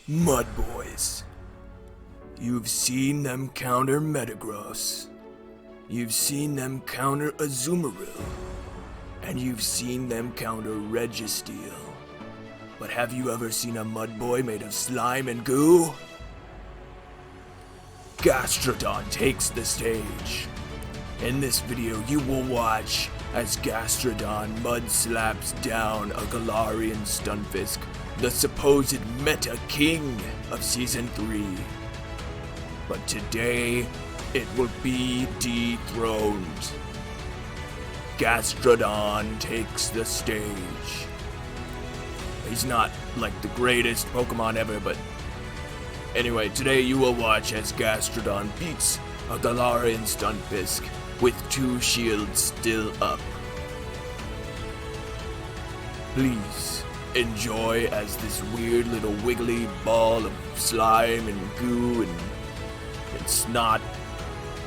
Mudbois. You've seen them counter Metagross. You've seen them counter Azumarill. And you've seen them counter Registeel. But have you ever seen a Mudboi made of slime and goo? Gastrodon takes the stage. In this video, you will watch as Gastrodon mud slaps down a Galarian Stunfisk, the supposed meta king of Season 3. But today, it will be dethroned. Gastrodon takes the stage. He's not like the greatest Pokemon ever, but anyway, today you will watch as Gastrodon beats a Galarian Stunfisk with 2 shields still up. Please enjoy as this weird little wiggly ball of slime and goo and snot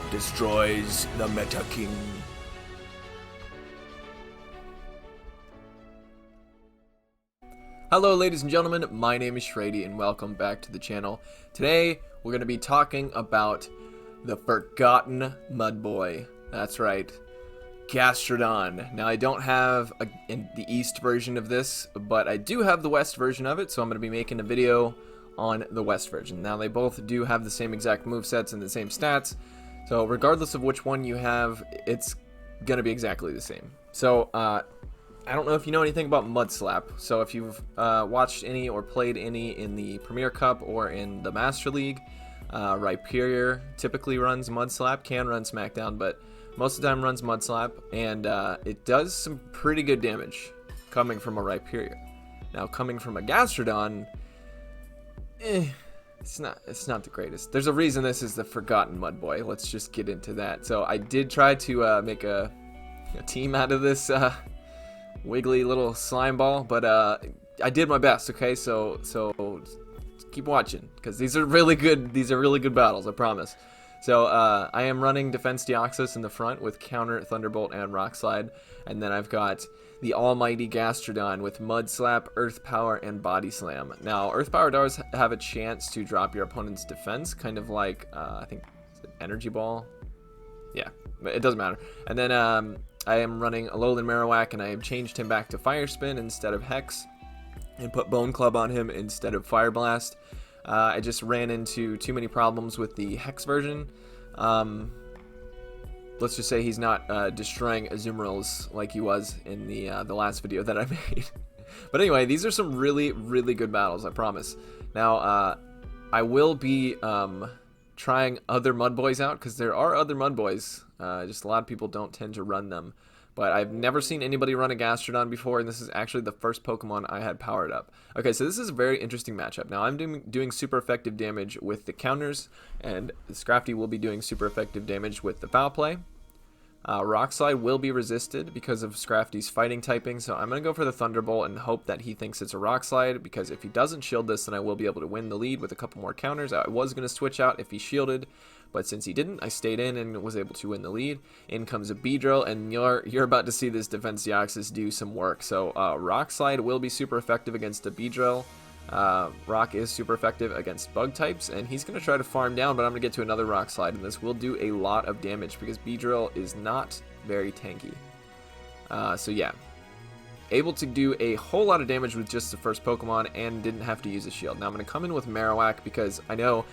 destroys the Meta King. Hello ladies and gentlemen, my name is Shraydee and welcome back to the channel. Today we're going to be talking about the forgotten Mudboi. That's right, Gastrodon. Now I don't have the East version of this, but I do have the West version of it, so I'm going to be making a video on the West version. Now they both do have the same exact movesets and the same stats, so regardless of which one you have, it's going to be exactly the same. So I don't know if you know anything about Mud Slap, so if you've watched any or played any in the Premier Cup or in the Master League, Rhyperior typically runs Mud Slap, can run Smackdown, but most of the time runs Mud Slap, and it does some pretty good damage coming from a Rhyperior. Now coming from a Gastrodon, it's not the greatest. There's a reason this is the forgotten Mudboi. Let's just get into that. So I did try to make a team out of this wiggly little slime ball, but I did my best. Okay, so keep watching because these are really good battles, I promise. So I am running Defense Deoxys in the front with Counter, Thunderbolt, and Rock Slide, and then I've got the almighty Gastrodon with Mud Slap, Earth Power, and Body Slam. Now Earth Power does have a chance to drop your opponent's defense, kind of like I think Energy Ball. Yeah, but it doesn't matter. And then I am running Alolan Marowak, and I have changed him back to Fire Spin instead of Hex, and put Bone Club on him instead of Fire Blast. I just ran into too many problems with the Hex version. Let's just say he's not destroying Azumarills like he was in the last video that I made. But anyway, these are some really good battles, I promise. Now, I will be trying other Mudbois out, because there are other Mudbois. Just a lot of people don't tend to run them. But I've never seen anybody run a Gastrodon before, and this is actually the first Pokemon I had powered up. Okay, so this is a very interesting matchup. Now, I'm doing super effective damage with the counters, and Scrafty will be doing super effective damage with the Foul Play. Rock Slide will be resisted because of Scrafty's fighting typing, so I'm going to go for the Thunderbolt and hope that he thinks it's a Rock Slide, because if he doesn't shield this, then I will be able to win the lead with a couple more counters. I was going to switch out if he shielded, but since he didn't, I stayed in and was able to win the lead. In comes a Beedrill, and you're about to see this Defense Deoxys do some work. So Rock Slide will be super effective against a Beedrill. Rock is super effective against bug types, and he's going to try to farm down, but I'm going to get to another Rock Slide, and this will do a lot of damage because Beedrill is not very tanky. So yeah, able to do a whole lot of damage with just the first Pokemon and didn't have to use a shield. Now I'm going to come in with Marowak because I know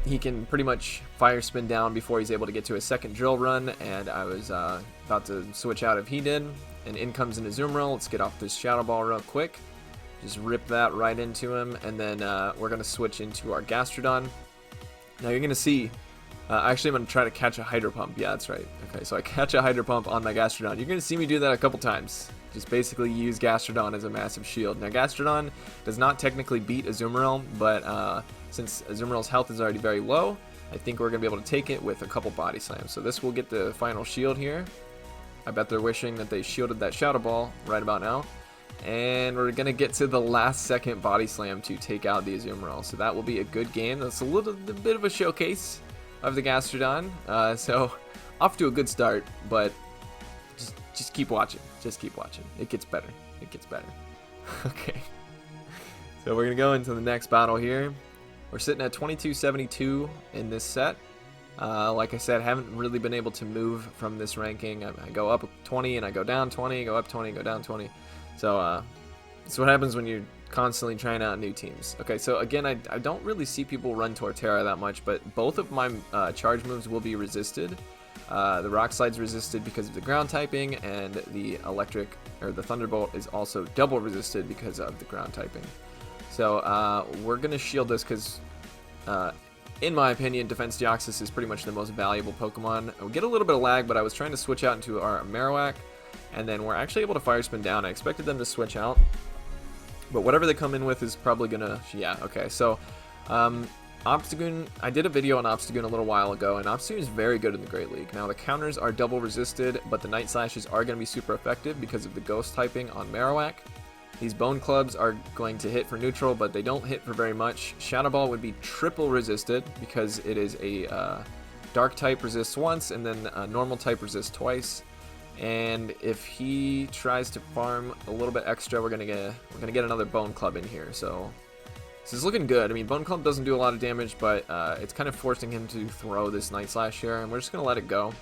he can pretty much Fire Spin down before he's able to get to a second Drill Run, and I was about to switch out if he did, and in comes an Azumarill. Let's get off this Shadow Ball real quick. Just rip that right into him, and then we're going to switch into our Gastrodon. Now you're going to see, actually I'm going to try to catch a Hydro Pump. Yeah, that's right. Okay, so I catch a Hydro Pump on my Gastrodon. You're going to see me do that a couple times. Just basically use Gastrodon as a massive shield. Now Gastrodon does not technically beat Azumarill, but since Azumarill's health is already very low, I think we're going to be able to take it with a couple Body Slams. So this will get the final shield here. I bet they're wishing that they shielded that Shadow Ball right about now. And we're going to get to the last second Body Slam to take out the Azumarill. So that will be a good game. That's a bit of a showcase of the Gastrodon. So off to a good start, but just keep watching. Just keep watching. It gets better. It gets better. Okay. So we're going to go into the next battle here. We're sitting at 2272 in this set. Like I said, haven't really been able to move from this ranking. I go up 20 and I go down 20, go up 20, go down 20. So that's what happens when you're constantly trying out new teams. Okay, so again, I don't really see people run Torterra that much, but both of my charge moves will be resisted. The Rock Slide's resisted because of the ground typing, and the Electric, or the Thunderbolt, is also double resisted because of the ground typing. So we're going to shield this because, in my opinion, Defense Deoxys is pretty much the most valuable Pokemon. We get a little bit of lag, but I was trying to switch out into our Marowak, and then we're actually able to Fire Spin down. I expected them to switch out, but whatever they come in with is probably going to... Yeah, okay. So, Obstagoon, I did a video on Obstagoon a little while ago, and Obstagoon is very good in the Great League. Now, the counters are double resisted, but the Night Slashes are going to be super effective because of the Ghost typing on Marowak. These Bone Clubs are going to hit for neutral, but they don't hit for very much. Shadow Ball would be triple resisted because it is a Dark type resists once, and then a Normal type resists twice. And if he tries to farm a little bit extra, we're gonna get another Bone Club in here. So this is looking good. I mean, Bone Club doesn't do a lot of damage, but it's kind of forcing him to throw this Night Slash here, and we're just gonna let it go.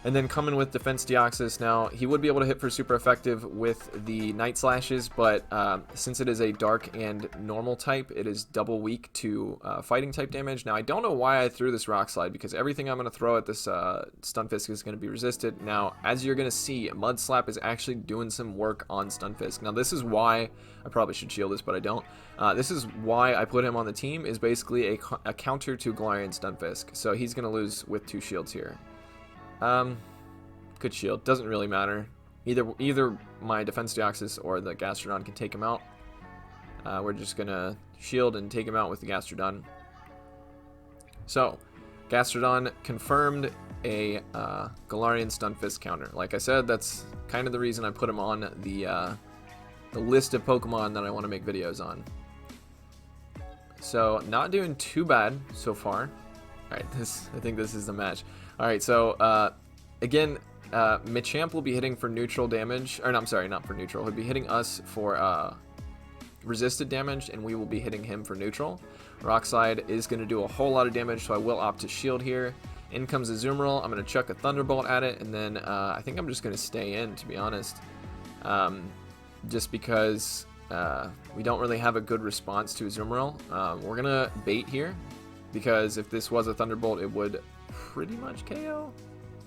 And then coming with Defense Deoxys, now he would be able to hit for super effective with the Night Slashes, but since it is a Dark and Normal type, it is double weak to Fighting type damage. Now I don't know why I threw this Rock Slide, because everything I'm going to throw at this Stunfisk is going to be resisted. Now, as you're going to see, Mud Slap is actually doing some work on Stunfisk. Now this is why, I probably should shield this, but I don't. This is why I put him on the team, is basically a counter to Galarian Stunfisk. So he's going to lose with 2 shields here. Good shield. Doesn't really matter. Either my Defense Deoxys or the Gastrodon can take him out. We're just gonna shield and take him out with the Gastrodon. So, Gastrodon confirmed a Galarian Stunfisk counter. Like I said, that's kind of the reason I put him on the list of Pokemon that I want to make videos on. So, not doing too bad so far. Alright, I think this is the match. Alright, so, again, Machamp will be hitting for neutral damage, or no, I'm sorry, not for neutral. He'll be hitting us for resisted damage, and we will be hitting him for neutral. Rock Slide is going to do a whole lot of damage, so I will opt to shield here. In comes Azumarill. I'm going to chuck a Thunderbolt at it, and then I think I'm just going to stay in, to be honest. Just because we don't really have a good response to Azumarill. We're going to bait here, because if this was a Thunderbolt, it would pretty much KO.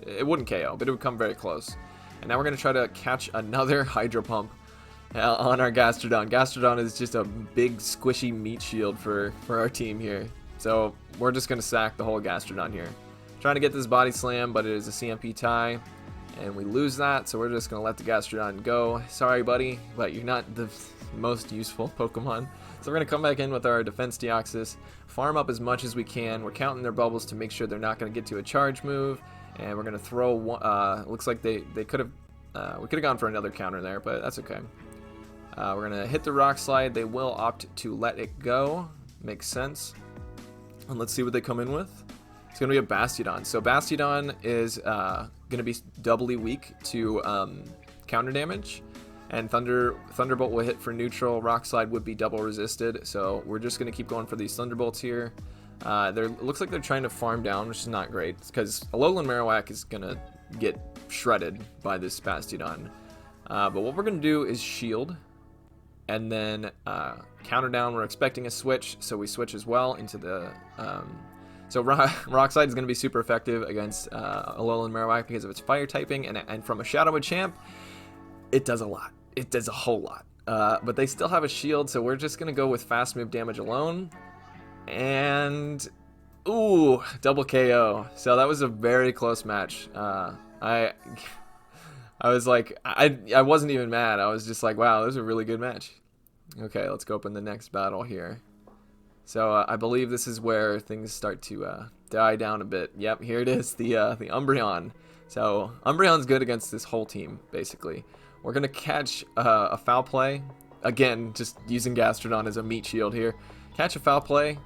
It wouldn't KO, but it would come very close. And now we're going to try to catch another Hydro Pump on our Gastrodon. Gastrodon is just a big squishy meat shield for our team here. So we're just going to sack the whole Gastrodon here. Trying to get this Body Slam, but it is a CMP tie. And we lose that, so we're just going to let the Gastrodon go. Sorry, buddy, but you're not the most useful Pokemon. So we're going to come back in with our Defense Deoxys, farm up as much as we can. We're counting their bubbles to make sure they're not going to get to a charge move. And we're going to throw one, looks like they could have, we could have gone for another counter there, but that's okay. We're going to hit the Rock Slide. They will opt to let it go. Makes sense. And let's see what they come in with. It's going to be a Bastiodon. So Bastiodon is going to be doubly weak to counter damage. And Thunderbolt will hit for neutral. Rock Slide would be double resisted. So we're just going to keep going for these Thunderbolts here. It looks like they're trying to farm down, which is not great, because Alolan Marowak is going to get shredded by this Bastiodon. But what we're going to do is shield, and then counter down. We're expecting a switch, so we switch as well into the... So Rock Slide is going to be super effective against Alolan Marowak because of its fire typing, and from a Shadow Machamp, it does a lot. It does a whole lot. But they still have a shield, so we're just going to go with fast move damage alone. And, ooh, double KO. So that was a very close match. I was like, I wasn't even mad. I was just like, wow, this was a really good match. Okay, let's go open the next battle here. So I believe this is where things start to die down a bit. Yep, here it is, the Umbreon. So Umbreon's good against this whole team, basically. We're going to catch a Foul Play. Again, just using Gastrodon as a meat shield here. Catch a Foul Play.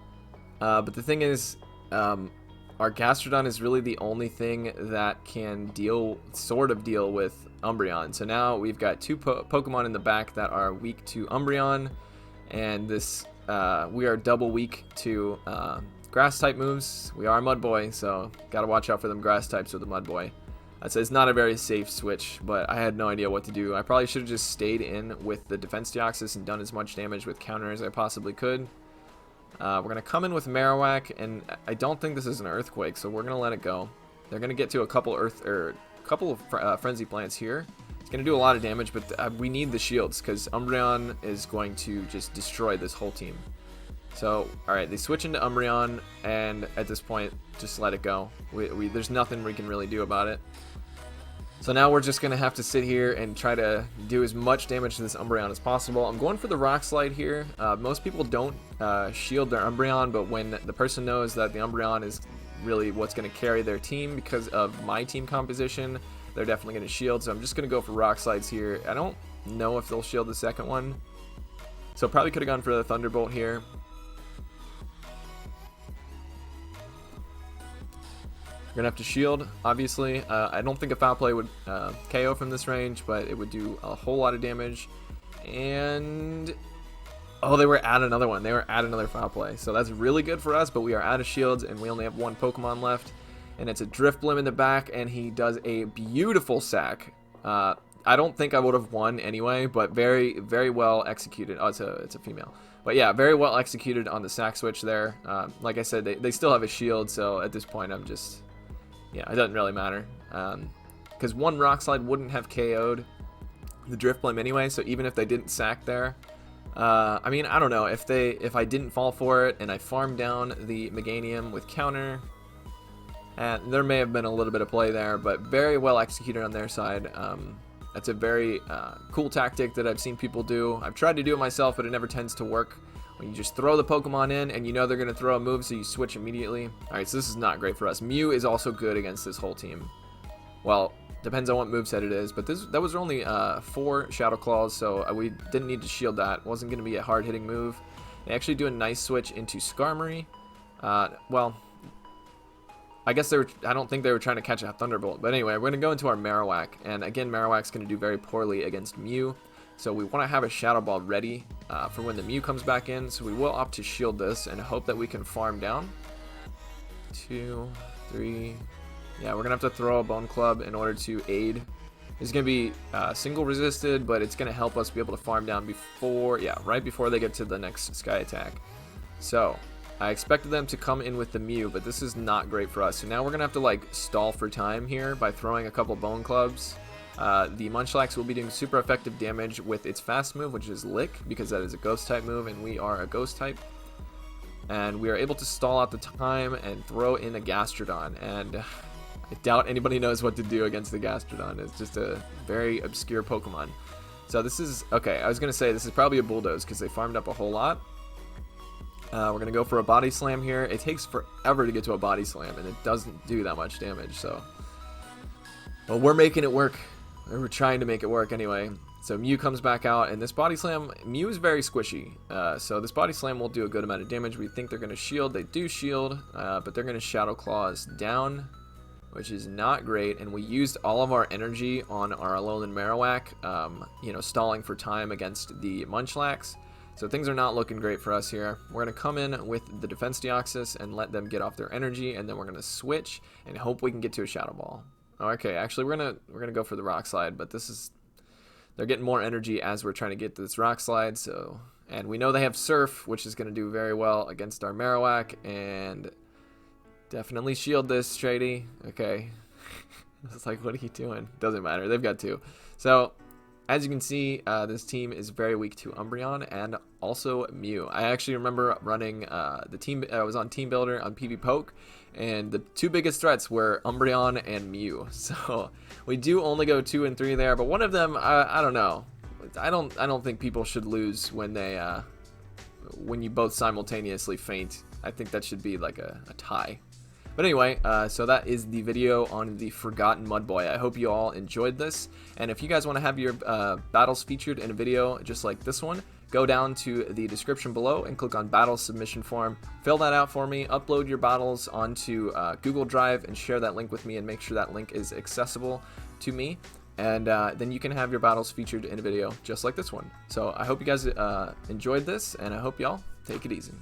But the thing is, our Gastrodon is really the only thing that can sort of deal with Umbreon. So now we've got two Pokemon in the back that are weak to Umbreon. and this we are double weak to grass type moves. We are Mudboi, so gotta watch out for them grass types with the Mudboi. I'd say it's not a very safe switch, but I had no idea what to do. I probably should have just stayed in with the defense Deoxys and done as much damage with counter as I possibly could. We're going to come in with A-wak, and I don't think this is an earthquake, so we're going to let it go. They're going to get to a couple of frenzy plants here. It's going to do a lot of damage, but we need the shields because Umbreon is going to just destroy this whole team. So, alright, they switch into Umbreon, and at this point, just let it go. There's nothing we can really do about it. So now we're just going to have to sit here and try to do as much damage to this Umbreon as possible. I'm going for the Rock Slide here. Most people don't shield their Umbreon, but when the person knows that the Umbreon is really what's going to carry their team because of my team composition, they're definitely going to shield. So I'm just going to go for Rock Slides here. I don't know if they'll shield the second one. So probably could have gone for the Thunderbolt here. We're going to have to shield, obviously. I don't think a Foul Play would KO from this range, but it would do a whole lot of damage. And... oh, they were at another one. They were at another Foul Play. So that's really good for us, but we are out of shields, and we only have one Pokemon left. And it's a Drifblim in the back, and he does a beautiful sack. I don't think I would have won anyway, but very, very well executed. Oh, it's a female. But yeah, very well executed on the sack switch there. Like I said, they still have a shield, so at this point I'm just... yeah, it doesn't really matter. Because one Rock Slide wouldn't have KO'd the Drifblim anyway, so even if they didn't sack there... I mean, I don't know. If I didn't fall for it and I farmed down the Meganium with counter... and there may have been a little bit of play there, but very well executed on their side. That's a very cool tactic that I've seen people do. I've tried to do it myself, but it never tends to work. When you just throw the Pokemon in and you know they're going to throw a move, so you switch immediately. Alright, so this is not great for us. Mew is also good against this whole team. Well, depends on what moveset it is, but that was only 4 Shadow Claws, so we didn't need to shield that. It wasn't going to be a hard-hitting move. They actually do a nice switch into Skarmory. Well... I guess I don't think they were trying to catch a Thunderbolt. But anyway, we're going to go into our Marowak. And again, Marowak's going to do very poorly against Mew. So we want to have a Shadow Ball ready for when the Mew comes back in. So we will opt to shield this and hope that we can farm down. 2, 3. Yeah, we're going to have to throw a Bone Club in order to aid. It's going to be single resisted, but it's going to help us be able to farm down before, yeah, right before they get to the next Sky Attack. So... I expected them to come in with the Mew, but this is not great for us. So now we're going to have to like stall for time here by throwing a couple Bone Clubs. The Munchlax will be doing super effective damage with its fast move, which is Lick, because that is a Ghost type move, and we are a Ghost type. And we are able to stall out the time and throw in a Gastrodon. And I doubt anybody knows what to do against the Gastrodon. It's just a very obscure Pokemon. So this is, okay, I was going to say this is probably a Bulldoze because they farmed up a whole lot. We're going to go for a Body Slam here. It takes forever to get to a Body Slam, and it doesn't do that much damage, so... well, we're making it work. We're trying to make it work anyway. So Mew comes back out, and this Body Slam... Mew is very squishy, so this Body Slam will do a good amount of damage. We think they're going to shield. They do shield, but they're going to Shadow Claw us down, which is not great, and we used all of our energy on our Alolan Marowak, you know, stalling for time against the Munchlax. So things are not looking great for us here. We're going to come in with the Defense Deoxys and let them get off their energy, and then we're going to switch and hope we can get to a Shadow Ball. Okay, actually we're gonna go for the Rock Slide, but they're getting more energy as we're trying to get this Rock Slide. So, and we know they have Surf, which is going to do very well against our Marowak, and definitely shield this, shraydee. Okay, it's like, what are you doing? Doesn't matter. They've got 2. So. As you can see, this team is very weak to Umbreon and also Mew. I actually remember running the team. I was on Team Builder on PvPoke, and the 2 biggest threats were Umbreon and Mew. So we do only go 2 and 3 there, but one of them, I don't know. I don't think people should lose when when you both simultaneously faint. I think that should be like a tie. But anyway, so that is the video on the Forgotten Mudboi. I hope you all enjoyed this. And if you guys want to have your battles featured in a video just like this one, go down to the description below and click on Battle Submission Form. Fill that out for me, upload your battles onto Google Drive, and share that link with me, and make sure that link is accessible to me. and then you can have your battles featured in a video just like this one. So I hope you guys enjoyed this, and I hope y'all take it easy.